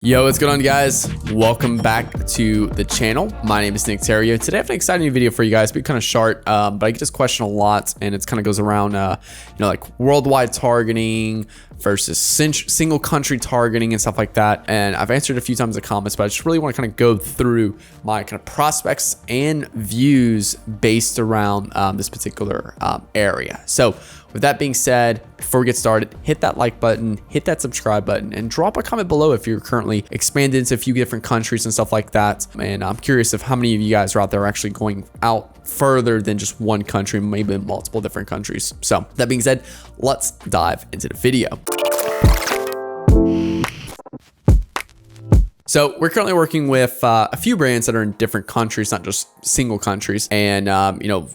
Yo, what's going on, guys? Welcome back to the channel. My name is Nick Theriot. Today I have an exciting new video for you guys. Be kind of short, but I get this question a lot, and it kind of goes around, like worldwide targeting versus single country targeting and stuff like that. And I've answered a few times in the comments, but I just really want to kind of go through my kind of prospects and views based around this particular area. So with that being said, before we get started, hit that like button, hit that subscribe button, and drop a comment below if you're currently expanded into a few different countries and stuff like that. And I'm curious of how many of you guys are out there actually going out further than just one country, maybe multiple different countries. So that being said, let's dive into the video. So we're currently working with a few brands that are in different countries, not just single countries. And,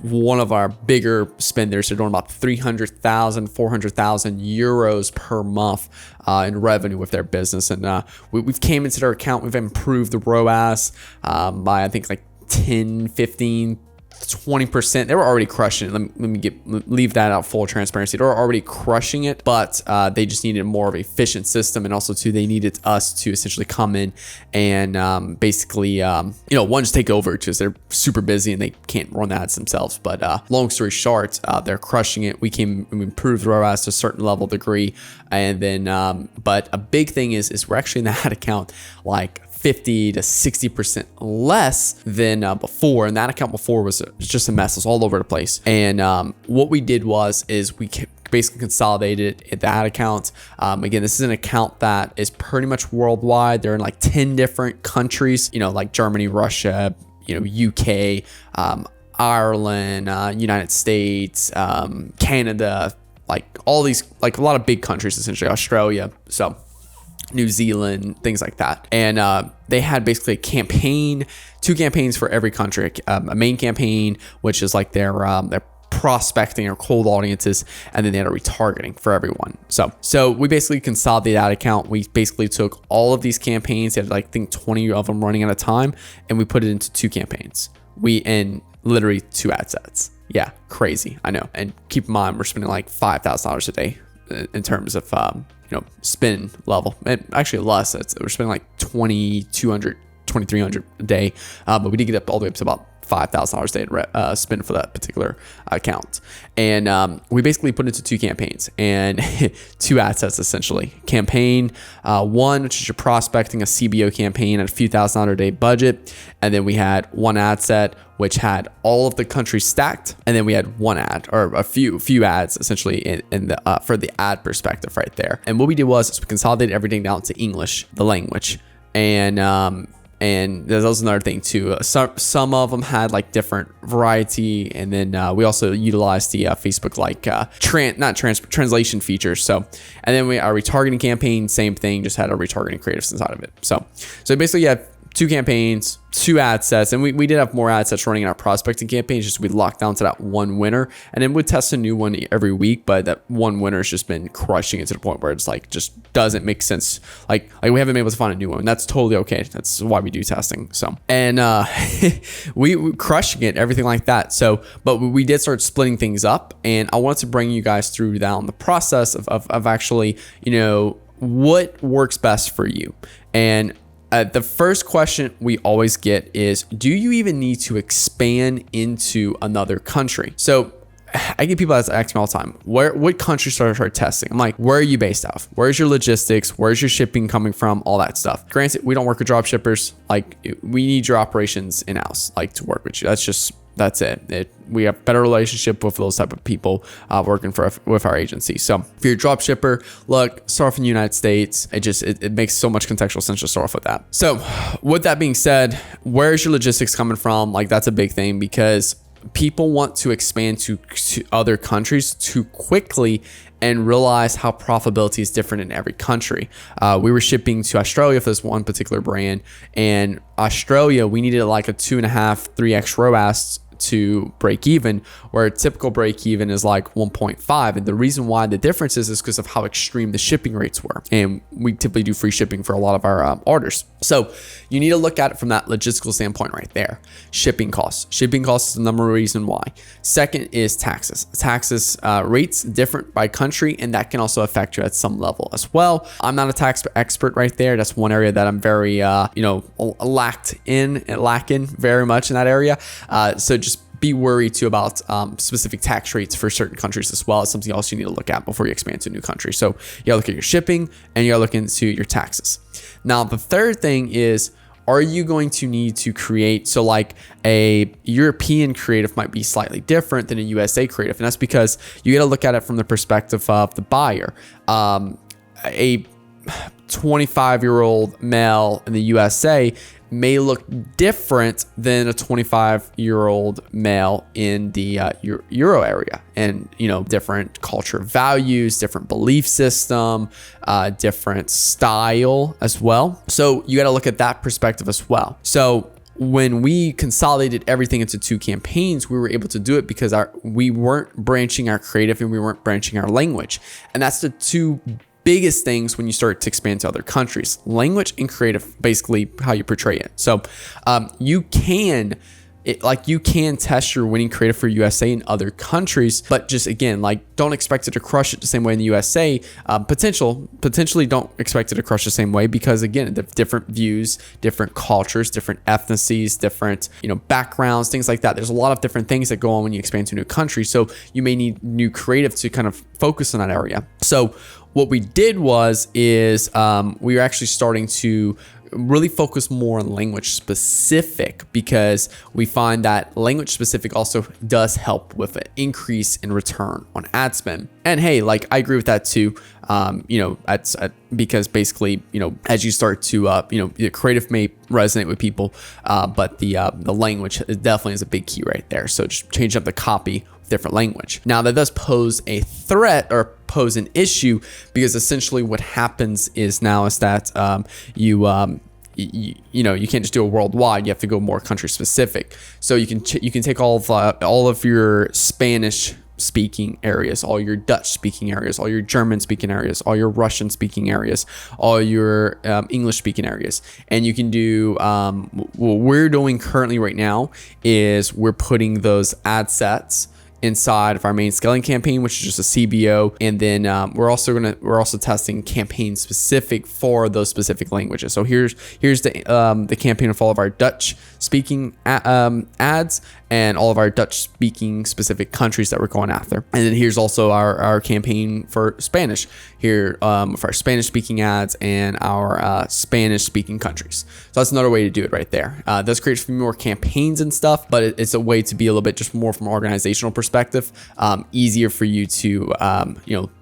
one of our bigger spenders are doing about 300,000, 400,000 euros per month in revenue with their business. And we've came into their account. We've improved the ROAS by, I think, like 10, 15, 20%. They were already crushing it. Let me leave that out full transparency. They were already crushing it, but they just needed more of an efficient system, and also too, they needed us to essentially come in and basically just take over because they're super busy and they can't run the ads themselves. But long story short, they're crushing it. We improved ROAS to a certain level degree, and then but a big thing is we're actually in that account like 50 to 60% less than before. And that account before was just a mess. It was all over the place. And what we did is we basically consolidated that account. Again, this is an account that is pretty much worldwide. They're in like 10 different countries, like Germany, Russia, UK, Ireland, United States, Canada, like all these, like a lot of big countries, essentially Australia. So New Zealand, things like that. And they had basically a campaign, 2 campaigns for every country, a main campaign, which is like their prospecting or cold audiences, and then they had a retargeting for everyone. So we basically consolidated that account. We basically took all of these campaigns, they had like, I think 20 of them running at a time, and we put it into 2 campaigns. And literally 2 ad sets. Yeah, crazy, I know. And keep in mind, we're spending like $5,000 a day in terms of spin level, and actually less. We're spending like $2,200, $2,300 a day, but we did get up all the way up to about $5,000 a day spend for that particular account. And we basically put into 2 campaigns and 2 ad sets essentially. Campaign 1, which is your prospecting, a CBO campaign at a few $1,000 a day budget, and then we had 1 ad set which had all of the countries stacked, and then we had 1 ad or a few ads essentially in the for the ad perspective right there. And what we did was we consolidated everything down to English, the language, and that was another thing too. Some of them had like different variety, and then we also utilized the Facebook like translation features. So, and then our retargeting campaign, same thing, just had a retargeting creatives inside of it. So basically you have 2 campaigns, 2 ad sets, and we did have more ad sets running in our prospecting campaigns. Just we locked down to that 1 winner, and then we'd test a new one every week. But that 1 winner has just been crushing it to the point where it's like just doesn't make sense. Like we haven't been able to find a new one, and that's totally okay. That's why we do testing. So, and we crushing it, everything like that. So, but we did start splitting things up, and I wanted to bring you guys through down the process of actually what works best for you. And the first question we always get is, do you even need to expand into another country? So I get people that ask me all the time, what country should I start testing? I'm like, where are you based out of? Where's your logistics? Where's your shipping coming from? All that stuff. Granted, we don't work with drop shippers. Like, we need your operations in-house, like, to work with you. That's it. We have better relationship with those type of people working with our agency. So if you're a drop shipper, look, start off in the United States. It makes so much contextual sense to start off with that. So with that being said, where's your logistics coming from? Like, that's a big thing, because people want to expand to other countries too quickly and realize how profitability is different in every country. We were shipping to Australia for this one particular brand, and Australia, we needed like a 2.5, 3x ROAS to break even, where a typical break even is like 1.5. And the reason why the difference is because of how extreme the shipping rates were. And we typically do free shipping for a lot of our orders. So you need to look at it from that logistical standpoint right there. Shipping costs. Shipping costs is the number one reason why. Second is taxes. Taxes rates different by country, and that can also affect you at some level as well. I'm not a tax expert right there. That's one area that I'm very, lacking very much in that area. So just be worried too about specific tax rates for certain countries as well. It's something else you need to look at before you expand to a new country. So you gotta look at your shipping and you gotta look into your taxes. Now, the third thing is, are you going to need to create, so like a European creative might be slightly different than a USA creative. And that's because you got to look at it from the perspective of the buyer. A 25-year-old male in the USA may look different than a 25-year-old male in the Euro area, and different culture values, different belief system, different style as well. So you got to look at that perspective as well. So when we consolidated everything into 2 campaigns, we were able to do it because we weren't branching our creative and we weren't branching our language, and that's the 2 biggest things when you start to expand to other countries: language and creative, basically how you portray it. So you can test your winning creative for USA in other countries, but just again, don't expect it to crush it the same way in the USA. Potentially don't expect it to crush the same way, because again, the different views, different cultures, different ethnicities, different backgrounds, things like that. There's a lot of different things that go on when you expand to a new country. So you may need new creative to kind of focus on that area. So what we did is we were actually starting to really focus more on language specific, because we find that language specific also does help with an increase in return on ad spend. And hey, I agree with that too. Because basically, as you start to, the creative may resonate with people, but the language definitely is a big key right there. So just change up the copy with different language. Now that does pose a threat or pose an issue, because essentially what happens is that you can't just do a worldwide. You have to go more country specific. So you can take all of your Spanish speaking areas, all your Dutch speaking areas, all your German speaking areas, all your Russian speaking areas, all your English speaking areas, and you can do what we're doing currently right now is we're putting those ad sets inside of our main scaling campaign, which is just a CBO, and then we're also testing campaigns specific for those specific languages. So here's the campaign of all of our Dutch speaking ads and all of our Dutch speaking specific countries that we're going after. And then here's also our campaign for Spanish here with our Spanish speaking ads and our Spanish speaking countries. So that's another way to do it right there. This creates a few more campaigns and stuff, but it's a way to be a little bit just more from an organizational perspective, easier for you to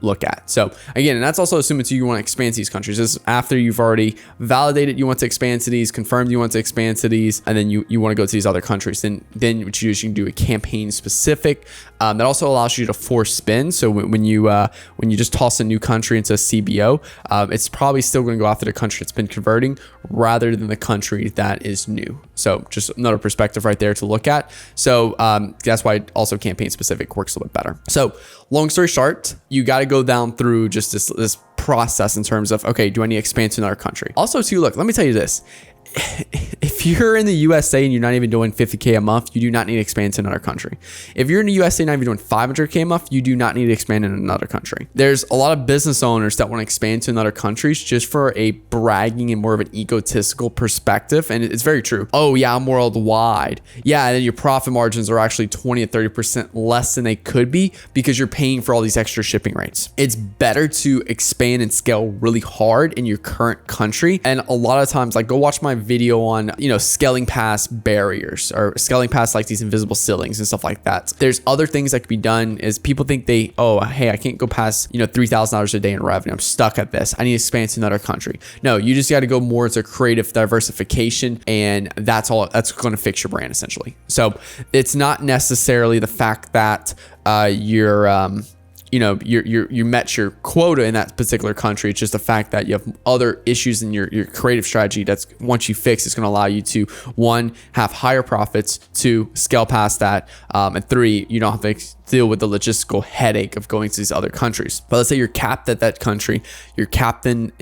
look at. So again, and that's also assuming you want to expand to these countries. This is after you've already validated you want to expand to these, confirmed you want to expand to these, and then you want to go to these other countries. Then what you do is you can do a campaign specific. That also allows you to force spin. So when you just toss a new country into a CBO, it's probably still going to go after the country that's been converting rather than the country that is new. So just another perspective right there to look at. So that's why also campaign specific works a little bit better. So long story short, you got to go down through just this process in terms of, okay, do I need to expand to another country? Also too, look, let me tell you this. If you're in the USA and you're not even doing $50K a month, you do not need to expand to another country. If you're in the USA not even doing $500K a month, you do not need to expand in another country. There's a lot of business owners that want to expand to another countries just for a bragging and more of an egotistical perspective. And it's very true. Oh yeah, I'm worldwide. Yeah, and then your profit margins are actually 20 to 30% less than they could be because you're paying for all these extra shipping rates. It's better to expand and scale really hard in your current country. And a lot of times, go watch my video on, scaling past barriers or scaling past these invisible ceilings and stuff like that. There's other things that could be done is people think hey, I can't go past, $3,000 a day in revenue. I'm stuck at this. I need to expand to another country. No, you just got to go more into creative diversification, and that's going to fix your brand essentially. So it's not necessarily the fact that you're you met your quota in that particular country. It's just the fact that you have other issues in your creative strategy that's, once you fix, it's going to allow you to, one, have higher profits, two, scale past that, and three, you don't have to deal with the logistical headache of going to these other countries. But let's say you're capped at that country, you're capped in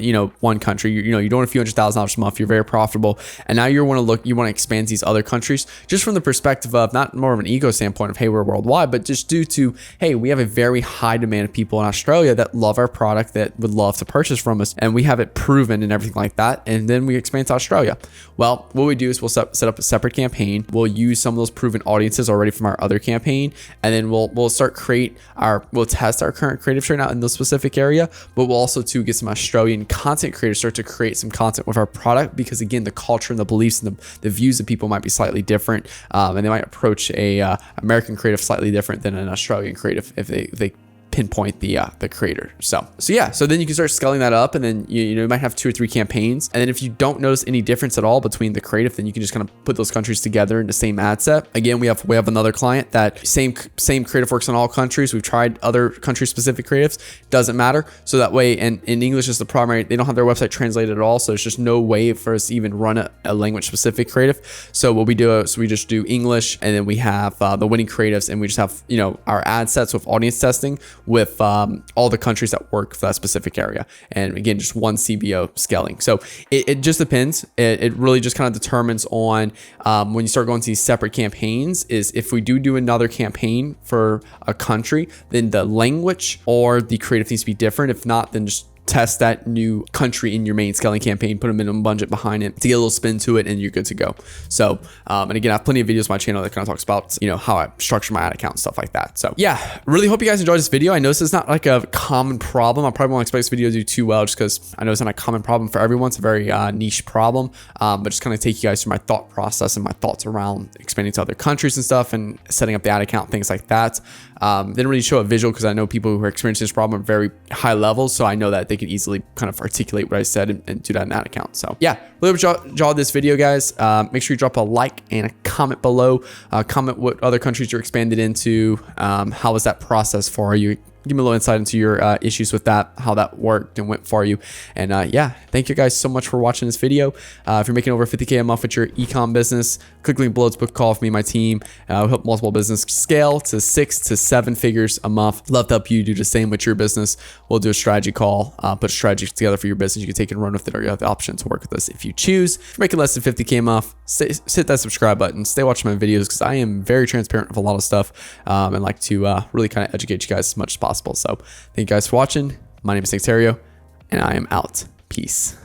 one country, you're doing a few $100,000 a month, you're very profitable, and now you want to expand these other countries just from the perspective of not more of an ego standpoint of, hey, we're worldwide, but just due to, hey, we have a very high demand of people in Australia that love our product, that would love to purchase from us, and we have it proven and everything like that, and then we expand to Australia. Well, what we do is we'll set up a separate campaign. We'll use some of those proven audiences already from our other campaign, and then we'll test our current creative right now in the specific area, but we'll also to get some Australian content creators start to create some content with our product, because again, the culture and the beliefs and the views of people might be slightly different, and they might approach a American creative slightly different than an Australian creative if they pinpoint the creator. So then you can start scaling that up, and then you might have 2 or 3 campaigns, and then if you don't notice any difference at all between the creative, then you can just kind of put those countries together in the same ad set. Again, we have another client that same creative works in all countries. We've tried other country specific creatives, doesn't matter. So that way, and in English is the primary, they don't have their website translated at all, so it's just no way for us to even run a language specific creative. So what we do is we just do English, and then we have the winning creatives, and we just have our ad sets with audience testing with all the countries that work for that specific area. And again, just one CBO scaling. So it just depends. It really just kind of determines on when you start going to these separate campaigns, is if we do another campaign for a country, then the language or the creative needs to be different. If not, then just test that new country in your main scaling campaign, put a minimum budget behind it to get a little spin to it, and you're good to go. So, and again, I have plenty of videos on my channel that kind of talks about, how I structure my ad account and stuff like that. So yeah, really hope you guys enjoyed this video. I know this is not like a common problem. I probably won't expect this video to do too well, just because I know it's not a common problem for everyone. It's a very niche problem, but just kind of take you guys through my thought process and my thoughts around expanding to other countries and stuff, and setting up the ad account, things like that. Didn't really show a visual because I know people who are experiencing this problem are very high levels, so I know that they could easily kind of articulate what I said and do that in that account. So yeah, really hope you enjoyed this video, guys. Make sure you drop a like and a comment below. Comment what other countries you're expanded into. How was that process for you? Give me a little insight into your issues with that, how that worked and went for you. And yeah, thank you guys so much for watching this video. If you're making over 50K a month with your ecom business, click the link below to book a call with me and my team. We help multiple businesses scale to 6 to 7 figures a month. Love to help you do the same with your business. We'll do a strategy call, put a strategy together for your business. You can take and run with it, or you have the option to work with us if you choose. If you're making less than 50K a month, hit that subscribe button. Stay watching my videos, because I am very transparent with a lot of stuff, and like to really kind of educate you guys as much as possible. So thank you guys for watching. My name is Nick Theriot, and I am out. Peace.